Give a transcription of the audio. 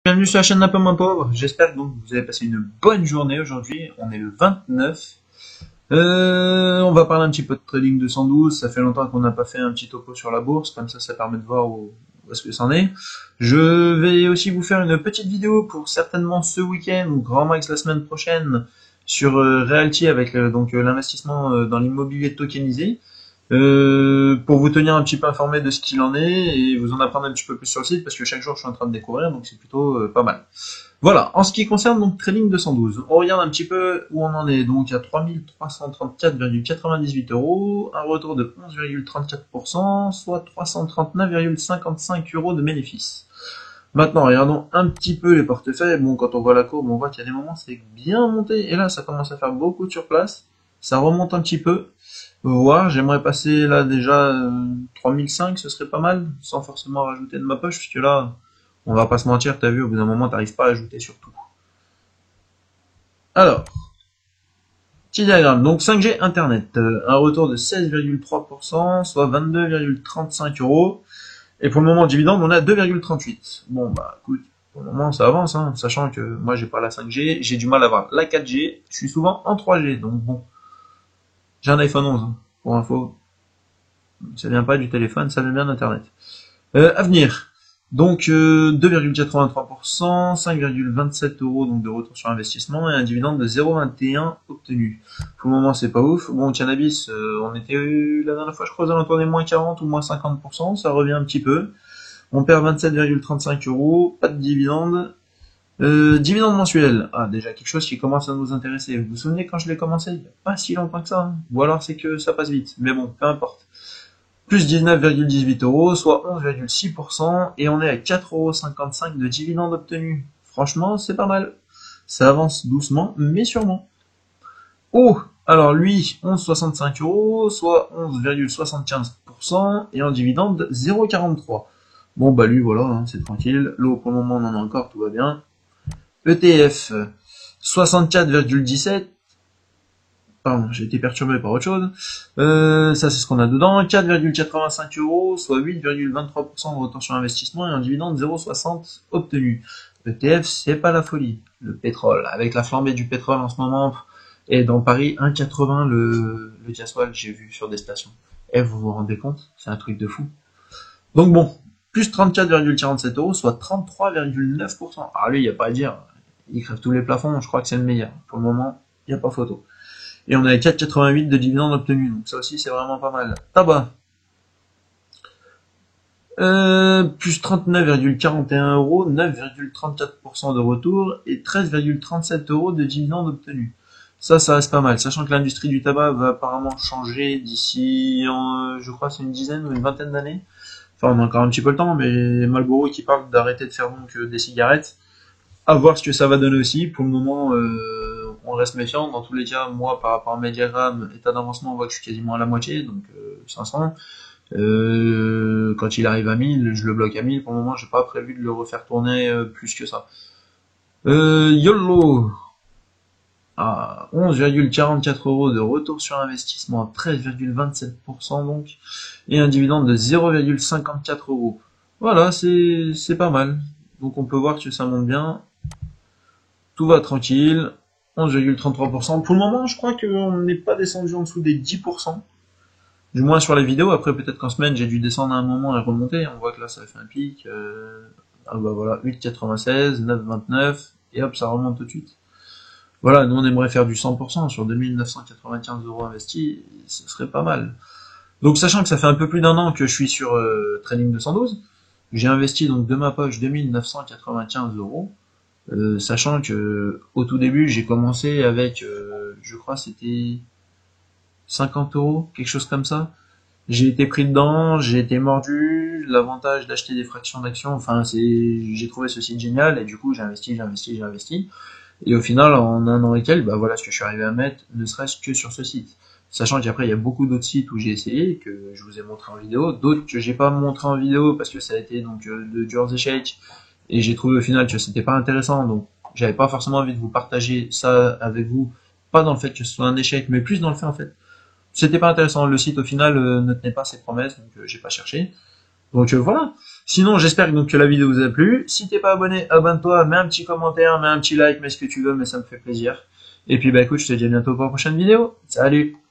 Bienvenue sur la chaîne d'un peu moins pauvre. J'espère que vous avez passé une bonne journée aujourd'hui. On est le 29. On va parler un petit peu de trading 212. Ça fait longtemps qu'on n'a pas fait un petit topo sur la bourse. Comme ça permet de voir où est-ce que ça en est. Je vais aussi vous faire une petite vidéo pour certainement ce week-end ou grand max la semaine prochaine sur Realty avec l'investissement dans l'immobilier tokenisé. Pour vous tenir un petit peu informé de ce qu'il en est et vous en apprendre un petit peu plus sur le site parce que chaque jour je suis en train de découvrir, donc c'est plutôt pas mal. Voilà, en ce qui concerne donc Trading 212, on regarde un petit peu où on en est. Donc à 3334,98 €, un retour de 11,34%, soit 339,55 € de bénéfices. Maintenant, regardons un petit peu les portefeuilles. Bon, quand on voit la courbe, on voit qu'il y a des moments c'est bien monté et là ça commence à faire beaucoup de surplace. Ça remonte un petit peu. Voir, j'aimerais passer là déjà 3005, ce serait pas mal, sans forcément rajouter de ma poche, puisque là, on va pas se mentir, t'as vu, au bout d'un moment, t'arrives pas à ajouter sur tout. Alors, petit diagramme, donc 5G Internet, un retour de 16,3%, soit 22,35 €, et pour le moment, dividende, on a 2,38. Bon, bah, écoute, pour le moment, ça avance, hein, sachant que moi, j'ai pas la 5G, j'ai du mal à avoir la 4G, je suis souvent en 3G, donc bon. J'ai un iPhone 11, hein, pour info. Ça vient pas du téléphone, ça vient bien d'Internet. Avenir. Donc 2,83%, 5,27 € donc de retour sur investissement et un dividende de 0,21 obtenu. Pour le moment, c'est pas ouf. Bon, Cannabis, on était la dernière fois, je crois, aux alentours des moins 40 ou moins 50%, ça revient un petit peu. On perd 27,35 €, pas de dividende. Dividende mensuel. Ah, déjà quelque chose qui commence à nous intéresser. Vous vous souvenez quand je l'ai commencé? Il n'y a pas si longtemps que ça, hein. Ou alors c'est que ça passe vite. Mais bon, peu importe. Plus 19,18 €, soit 11,6%, et on est à 4,55 € de dividendes obtenus. Franchement, c'est pas mal. Ça avance doucement, mais sûrement. Oh, alors lui, 11,65 €, soit 11,75%, et en dividende 0,43. Bon, bah lui, voilà, hein, c'est tranquille. L'eau, pour le moment, on en a encore, tout va bien. ETF, 64,17. Pardon, j'ai été perturbé par autre chose. Ça, c'est ce qu'on a dedans. 4,85 €, soit 8,23% de retour sur investissement et un dividende 0,60 obtenu. ETF, c'est pas la folie. Le pétrole, avec la flambée du pétrole en ce moment, et dans Paris, 1,80 le gasoil, j'ai vu sur des stations. Et vous vous rendez compte? C'est un truc de fou. Donc bon, plus 34,47 €, soit 33,9%. Alors lui, il n'y a pas à dire. Il crève tous les plafonds, je crois que c'est le meilleur. Pour le moment, il n'y a pas photo. Et on a 4,88 de dividendes obtenus. Donc ça aussi, c'est vraiment pas mal. Tabac. Plus 39,41 €, 9,34% de retour et 13,37 € de dividendes obtenus. Ça reste pas mal. Sachant que l'industrie du tabac va apparemment changer d'ici, je crois, c'est une dizaine ou une vingtaine d'années. Enfin, on a encore un petit peu le temps, mais Marlboro qui parle d'arrêter de faire donc des cigarettes. À voir ce que ça va donner aussi. Pour le moment, on reste méfiant. Dans tous les cas, moi, par rapport à mes diagrammes, état d'avancement, on voit que je suis quasiment à la moitié, donc 500. Quand il arrive à 1000, je le bloque à 1000. Pour le moment, j'ai pas prévu de le refaire tourner plus que ça. YOLO à 11,44 € de retour sur investissement, 13,27% donc, et un dividende de 0,54 €. Voilà, c'est pas mal. Donc on peut voir que ça monte bien. Tout va tranquille. 11,33%. Pour le moment, je crois qu'on n'est pas descendu en dessous des 10%. Du moins sur les vidéos. Après, peut-être qu'en semaine, j'ai dû descendre à un moment et remonter. On voit que là, ça a fait un pic. Ah bah voilà, 8,96, 9,29. Et hop, ça remonte tout de suite. Voilà, nous on aimerait faire du 100% sur 2995 € investis. Ce serait pas mal. Donc sachant que ça fait un peu plus d'un an que je suis sur Trading 212, j'ai investi donc de ma poche 2995 €. Sachant que au tout début j'ai commencé avec je crois c'était 50 €, quelque chose comme ça. J'ai été pris dedans, j'ai été mordu, l'avantage d'acheter des fractions d'actions, enfin j'ai trouvé ce site génial et du coup j'ai investi. Et au final en un an et quelques, bah voilà ce que je suis arrivé à mettre, ne serait-ce que sur ce site. Sachant qu'après il y a beaucoup d'autres sites où j'ai essayé, que je vous ai montré en vidéo, d'autres que j'ai pas montré en vidéo parce que ça a été donc de durs échecs. Et j'ai trouvé au final que c'était pas intéressant, donc j'avais pas forcément envie de vous partager ça avec vous, pas dans le fait que ce soit un échec, mais plus dans le fait en fait, c'était pas intéressant, le site au final ne tenait pas ses promesses, donc j'ai pas cherché. Donc voilà. Sinon, j'espère donc que la vidéo vous a plu. Si t'es pas abonné, abonne-toi, mets un petit commentaire, mets un petit like, mets ce que tu veux, mais ça me fait plaisir. Et puis bah écoute, je te dis à bientôt pour la prochaine vidéo. Salut!